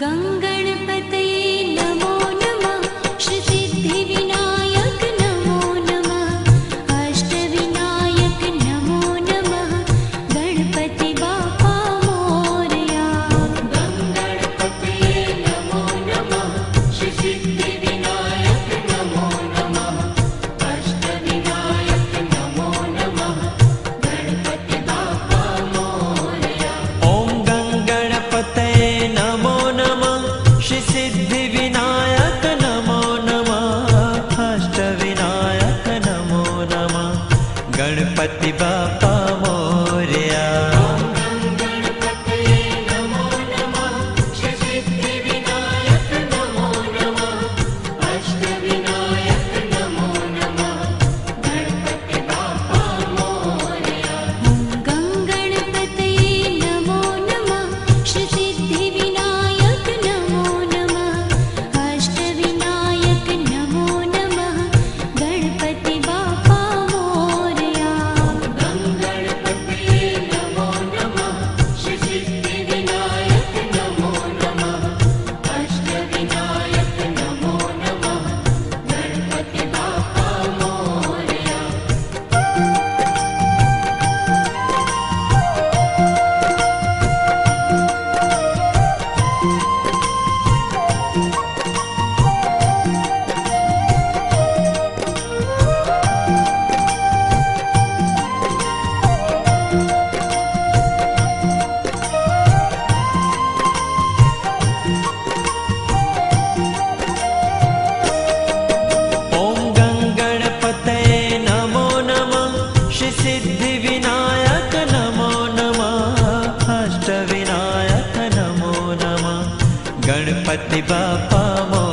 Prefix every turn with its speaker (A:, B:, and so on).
A: गङ्गणपतये नमो नमः। श्रीसिद्धिविनायक नमो नमः। अष्टविनायक नमो नमः। गणपति बाप्पा मोरया।
B: गङ्गणपतये नमो नमः। श्रीसिद्धिविनायक नमो नमः। अष्टविनायक नमो नमः। गणपति बाप्पा मोरया।
C: ॐ गङ्गणपतये नमो नमः। श्रीसिद्धिविनायक नमो नमः। अष्टविनायक नमो नमः। गणपति बाप्पा मोरया।
B: गणपतये नमो नमः। श्रीसिद्धिविनायक नमो नमः। अष्टविनायक नमो नमः। गणपति बाप्पा मोरया।
A: गङ्गणपतये नमो नमः। श्रीसिद्धिविनायक नमो नमः। अष्टविनायक नमो नमः। गणपति बाप्पा मोरया।
B: गङ्गणपतये नमो नमः। श्रीसिद्धिविनायक नमो नमः। अष्टविनायक नमो नमः। गणपति बाप्पा मोरया।
C: ॐ गङ्गणपतये नमो नमः। श्रीसिद्धिविनायक नमो नमः। अष्टविनायक नमो नमः। गणपति बाप्पा मोरया।